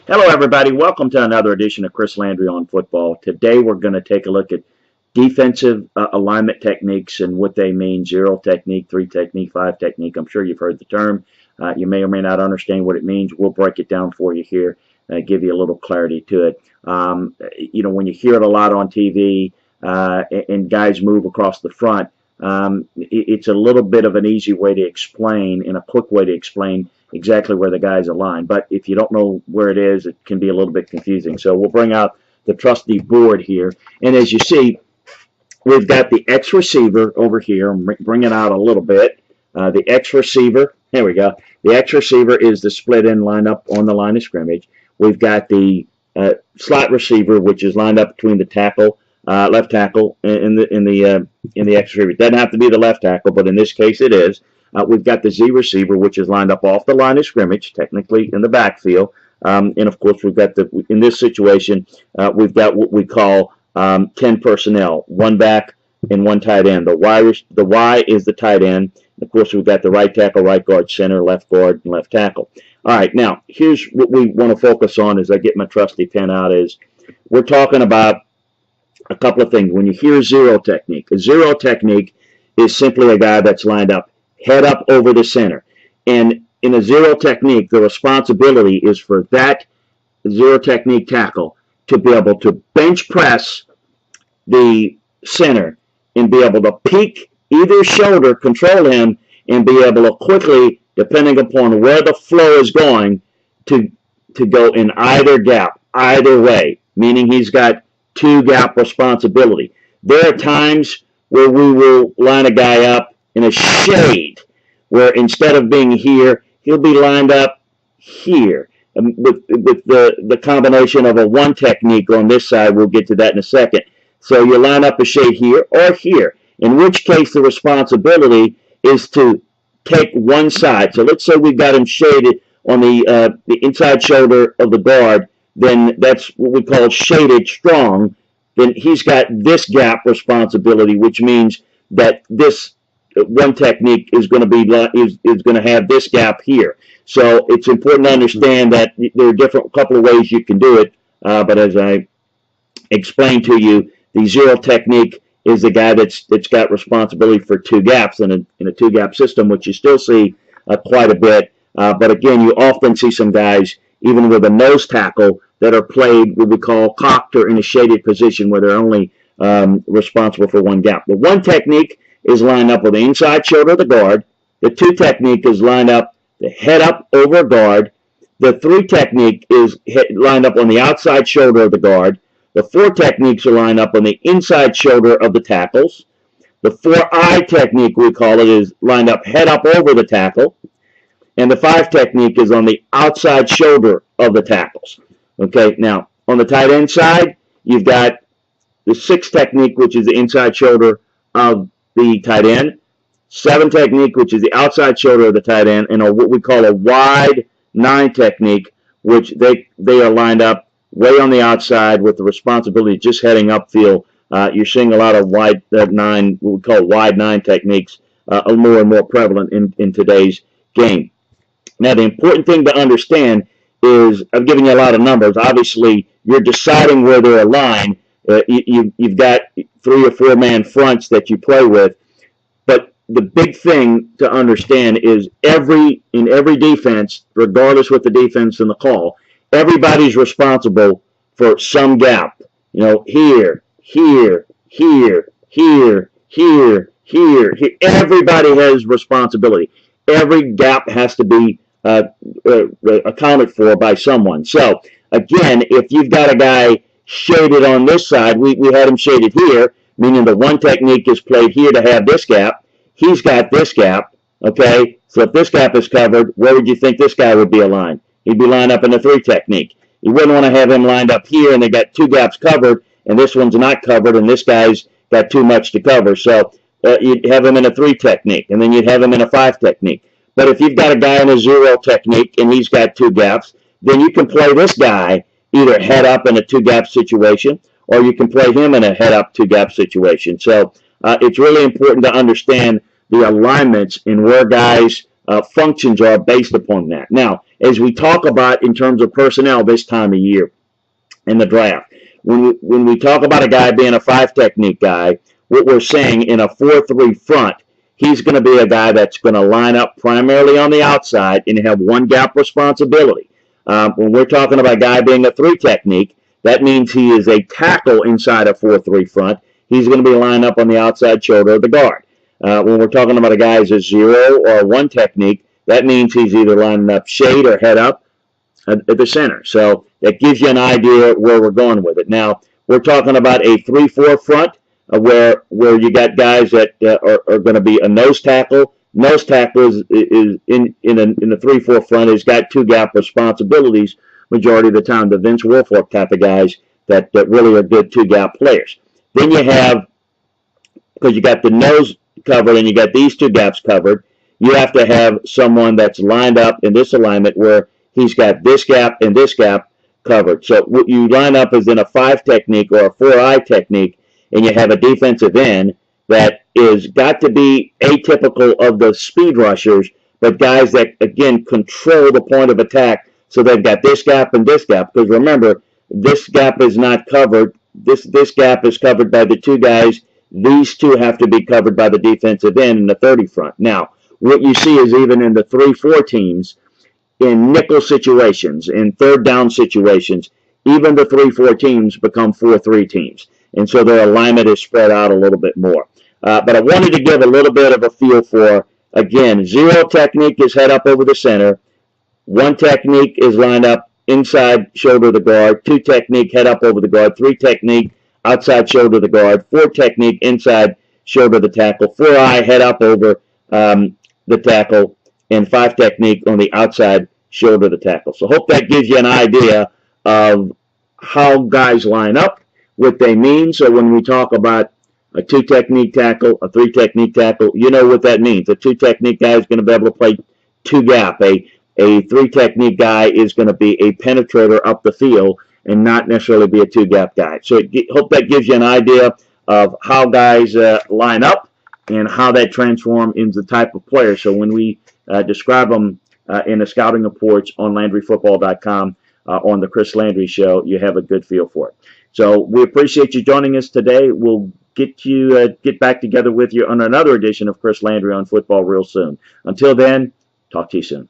Hello, everybody. Welcome to another edition of Chris Landry on Football. Today, we're going to take a look at defensive alignment techniques and what they mean. Zero technique, three technique, five technique. I'm sure you've heard the term. You may or may not understand what it means. We'll break it down for you here, give you a little clarity to it. When you hear it a lot on TV and guys move across the front, it's a little bit of an easy way to explain and a quick way to explain exactly where the guys align. But if you don't know where it is, it can be a little bit confusing. So we'll bring out the trusty board here. And as you see, we've got the X receiver over here. Bring it out a little bit. The X receiver, there we go. The X receiver is the split end lined up on the line of scrimmage. We've got the slot receiver, which is lined up between the tackle, left tackle, in the X receiver. It doesn't have to be the left tackle, but in this case it is. We've got the Z receiver, which is lined up off the line of scrimmage, technically in the backfield. And of course, we've got in this situation, we've got what we call 10 personnel, one back and one tight end. The Y is the tight end. Of course, we've got the right tackle, right guard, center, left guard, and left tackle. All right, now here's what we want to focus on as I get my trusty pen out is we're talking about a couple of things. When you hear zero technique, a zero technique is simply a guy that's lined up head up over the center. And in a zero technique, the responsibility is for that zero technique tackle to be able to bench press the center and be able to peek either shoulder, control him, and be able to quickly, depending upon where the flow is going, to go in either gap, either way, meaning he's got two gap responsibility. There are times where we will line a guy up in a shade, where instead of being here, he'll be lined up here with the combination of a one technique on this side. We'll get to that in a second. So you line up a shade here or here, in which case the responsibility is to take one side. So let's say we've got him shaded on the inside shoulder of the guard, then that's what we call shaded strong. Then he's got this gap responsibility, which means that this one technique is going to be is going to have this gap here. So it's important to understand that there are different couple of ways you can do it. But as I explained to you, the zero technique is the guy that's got responsibility for two gaps in a two gap system, which you still see quite a bit. But again, you often see some guys even with a nose tackle that are played what we call cocked or in a shaded position where they're only responsible for one gap. The one technique is lined up with the inside shoulder of the guard. The two technique is lined up the head up over a guard. The three technique is lined up on the outside shoulder of the guard. The four techniques are lined up on the inside shoulder of the tackles. The 4-eye technique, we call it, is lined up head up over the tackle. And the 5 technique is on the outside shoulder of the tackles. Okay, now on the tight end side, you've got the 6 technique, which is the inside shoulder of the tight end, 7 technique, which is the outside shoulder of the tight end, and what we call a wide 9 technique, which they are lined up way on the outside with the responsibility of just heading upfield. You're seeing a lot of wide 9, what we call wide 9 techniques, more and more prevalent in today's game. Now, the important thing to understand is I've given you a lot of numbers. Obviously, you're deciding where they're aligned. You've got 3 or 4 man fronts that you play with, but the big thing to understand is in every defense, regardless what the defense and the call, everybody's responsible for some gap. Here. Everybody has responsibility. Every gap has to be accounted for by someone. So again, if you've got a guy shaded on this side, we had him shaded here, meaning the one technique is played here to have this gap. He's got this gap, okay? So if this gap is covered, where would you think this guy would be aligned? He'd be lined up in the 3 technique. You wouldn't want to have him lined up here and they got 2 gaps covered and this one's not covered and this guy's got too much to cover. So you'd have him in a 3 technique and then you'd have him in a 5 technique. But if you've got a guy in a 0 technique and he's got 2 gaps, then you can play this guy either head up in a 2-gap situation or you can play him in a head up 2-gap situation. So it's really important to understand the alignments and where guys functions are based upon that. Now, as we talk about in terms of personnel this time of year in the draft, when we talk about a guy being a 5 technique guy, what we're saying in a 4-3 front, he's going to be a guy that's going to line up primarily on the outside and have one gap responsibility. When we're talking about a guy being a 3 technique, that means he is a tackle inside a 4-3 front. He's going to be lined up on the outside shoulder of the guard. When we're talking about a guy as a 0 or a 1 technique, that means he's either lining up shade or head up at the center. So that gives you an idea where we're going with it. Now, we're talking about a 3-4 front where you got guys that are going to be a nose tackle. Nose tackle is in the 3-4 front has got 2 gap responsibilities majority of the time. The Vince Wilfork type of guys that really are good 2 gap players. Then you have, because you got the nose covered and you got these 2 gaps covered, you have to have someone that's lined up in this alignment where he's got this gap and this gap covered. So what you line up is in a 5 technique or a 4-eye technique, and you have a defensive end that is got to be atypical of the speed rushers, but guys that, again, control the point of attack. So they've got this gap and this gap. Because remember, this gap is not covered. This gap is covered by the 2 guys. These 2 have to be covered by the defensive end in the 30 front. Now, what you see is even in the 3-4 teams, in nickel situations, in third down situations, even the 3-4 teams become 4-3 teams. And so their alignment is spread out a little bit more. But I wanted to give a little bit of a feel for, again, 0 technique is head up over the center. 1 technique is lined up inside shoulder of the guard. 2 technique head up over the guard. 3 technique outside shoulder of the guard. 4 technique inside shoulder of the tackle. 4-eye head up over the tackle. And 5 technique on the outside shoulder of the tackle. So hope that gives you an idea of how guys line up, what they mean. So when we talk about a 2 technique tackle, a 3 technique tackle, you know what that means. A 2 technique guy is going to be able to play 2 gap. A 3 technique guy is going to be a penetrator up the field and not necessarily be a 2 gap guy. So hope that gives you an idea of how guys line up and how that transform into the type of player. So when we describe them in the scouting reports on LandryFootball.com on the Chris Landry Show, you have a good feel for it. So we appreciate you joining us today. We'll get back together with you on another edition of Chris Landry on Football real soon. Until then, talk to you soon.